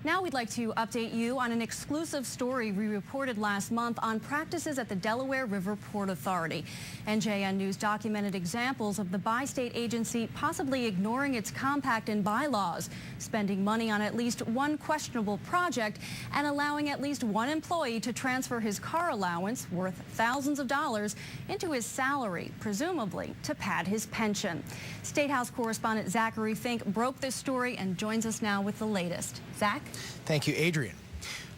Now we'd like to update you on an exclusive story we reported last month on practices at the Delaware River Port Authority. NJN News documented examples of the bi-state agency possibly ignoring its compact and bylaws, spending money on at least one questionable project, and allowing at least one employee to transfer his car allowance worth thousands of dollars into his salary, presumably to pad his pension. State House correspondent Zachary Fink broke this story and joins us now with the latest. Zach? Thank you, Adrian.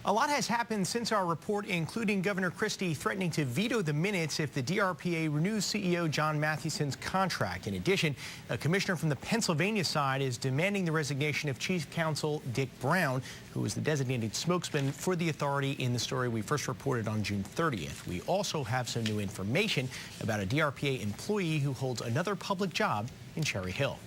A lot has happened since our report, including Governor Christie threatening to veto the minutes if the DRPA renews CEO John Mathewson's contract. In addition, a commissioner from the Pennsylvania side is demanding the resignation of Chief Counsel Dick Brown, who is the designated spokesman for the authority in the story we first reported on June 30th. We also have some new information about a DRPA employee who holds another public job in Cherry Hill.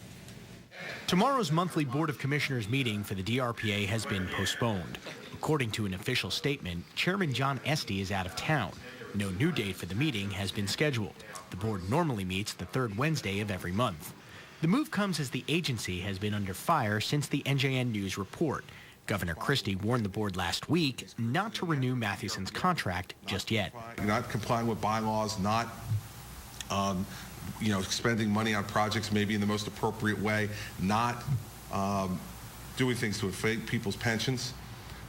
Tomorrow's monthly Board of Commissioners meeting for the DRPA has been postponed. According to an official statement, Chairman John Esty is out of town. No new date for the meeting has been scheduled. The board normally meets the third Wednesday of every month. The move comes as the agency has been under fire since the NJN News report. Governor Christie warned the board last week not to renew Mathewson's contract just yet. Not complying with bylaws, not spending money on projects maybe in the most appropriate way, not doing things to inflate people's pensions.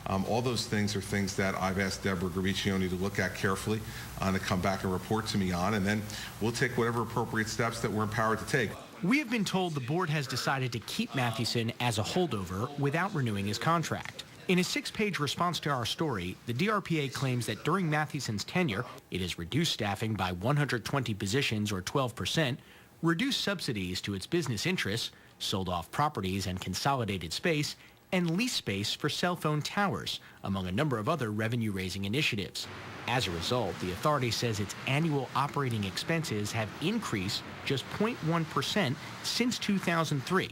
All those things are things that I've asked Deborah Gravicioni to look at carefully to come back and report to me on, and then we'll take whatever appropriate steps that we're empowered to take. We have been told the board has decided to keep Mathewson as a holdover without renewing his contract. In a 6-page response to our story, the DRPA claims that during Mathewson's tenure, it has reduced staffing by 120 positions or 12%, reduced subsidies to its business interests, sold off properties and consolidated space, and leased space for cell phone towers, among a number of other revenue-raising initiatives. As a result, the authority says its annual operating expenses have increased just 0.1% since 2003.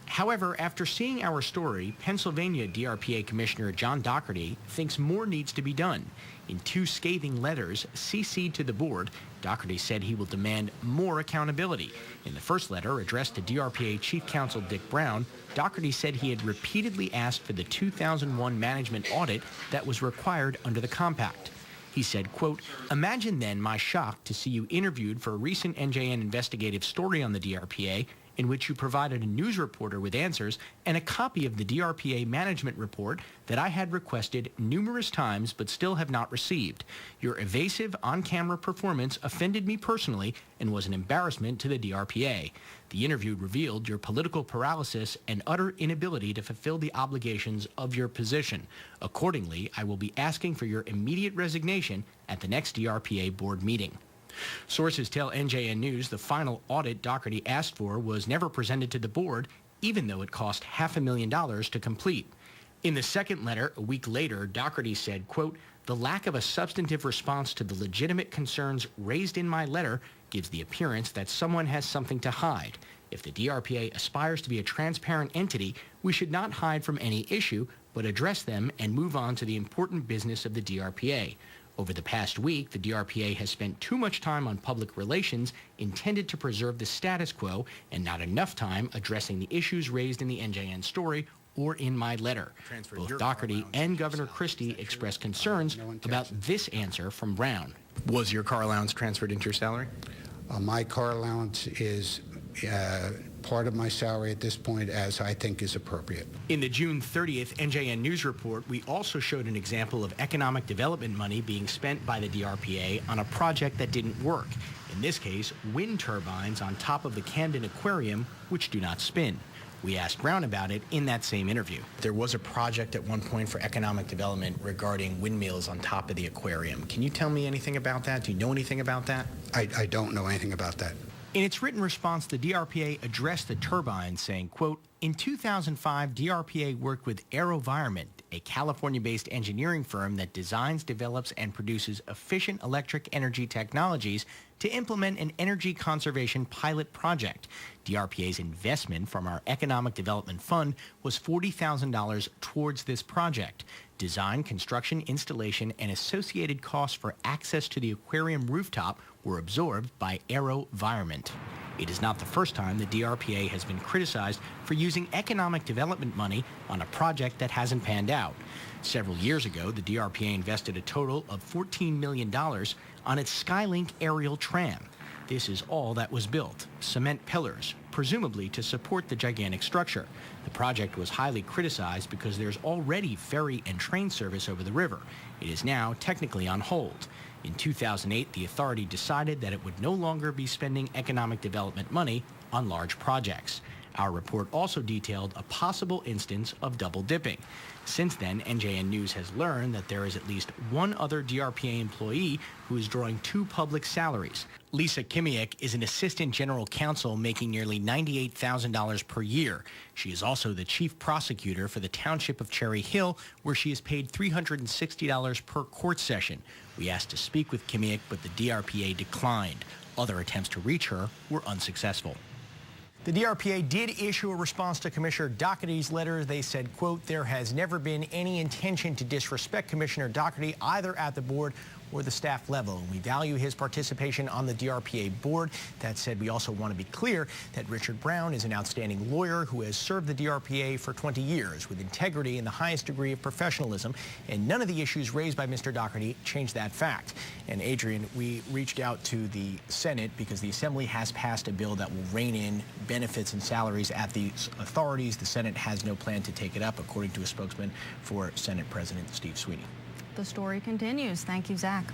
However, after seeing our story, Pennsylvania DRPA Commissioner John Doherty thinks more needs to be done. In 2 scathing letters CC'd to the board, Doherty said he will demand more accountability. In the first letter, addressed to DRPA Chief Counsel Dick Brown, Doherty said he had repeatedly asked for the 2001 management audit that was required under the compact. He said, quote, "Imagine then my shock to see you interviewed for a recent NJN investigative story on the DRPA in which you provided a news reporter with answers and a copy of the DRPA management report that I had requested numerous times but still have not received. Your evasive on-camera performance offended me personally and was an embarrassment to the DRPA. The interview revealed your political paralysis and utter inability to fulfill the obligations of your position. Accordingly, I will be asking for your immediate resignation at the next DRPA board meeting." Sources tell NJN News the final audit Doherty asked for was never presented to the board, even though it cost $500,000 to complete. In the second letter, a week later, Doherty said, quote, "The lack of a substantive response to the legitimate concerns raised in my letter gives the appearance that someone has something to hide. If the DRPA aspires to be a transparent entity, we should not hide from any issue, but address them and move on to the important business of the DRPA. Over the past week, the DRPA has spent too much time on public relations intended to preserve the status quo and not enough time addressing the issues raised in the NJN story or in my letter." Both Doherty and Governor Christie expressed concerns about this answer from Brown. Was your car allowance transferred into your salary? My car allowance is part of my salary at this point, as I think is appropriate. In the June 30th NJN News report, we also showed an example of economic development money being spent by the DRPA on a project that didn't work. In this case, wind turbines on top of the Camden Aquarium, which do not spin. We asked Brown about it in that same interview. There was a project at one point for economic development regarding windmills on top of the aquarium. Can you tell me anything about that? Do you know anything about that? I don't know anything about that. In its written response, the DRPA addressed the turbines, saying, quote, "In 2005, DRPA worked with AeroVironment, a California-based engineering firm that designs, develops, and produces efficient electric energy technologies to implement an energy conservation pilot project. DRPA's investment from our Economic Development Fund was $40,000 towards this project. Design, construction, installation, and associated costs for access to the aquarium rooftop were absorbed by AeroVironment." It is not the first time the DRPA has been criticized for using economic development money on a project that hasn't panned out. Several years ago, the DRPA invested a total of $14 million on its Skylink aerial tram. This is all that was built, cement pillars, presumably to support the gigantic structure. The project was highly criticized because there's already ferry and train service over the river. It is now technically on hold. In 2008, the authority decided that it would no longer be spending economic development money on large projects. Our report also detailed a possible instance of double dipping. Since then, NJN News has learned that there is at least one other DRPA employee who is drawing two public salaries. Lisa Kimiak is an assistant general counsel making nearly $98,000 per year. She is also the chief prosecutor for the township of Cherry Hill, where she is paid $360 per court session. We asked to speak with Kimiak, but the DRPA declined. Other attempts to reach her were unsuccessful. The DRPA did issue a response to Commissioner Doherty's letter. They said, quote, there has never been any intention to disrespect Commissioner Doherty either at the board or the staff level. We value his participation on the DRPA board. That said, we also want to be clear that Richard Brown is an outstanding lawyer who has served the DRPA for 20 years with integrity and the highest degree of professionalism, and none of the issues raised by Mr. Doherty change that fact. And Adrian, we reached out to the Senate because the Assembly has passed a bill that will rein in benefits and salaries at the authorities. The Senate has no plan to take it up, according to a spokesman for Senate President Steve Sweeney. The story continues. Thank you, Zach.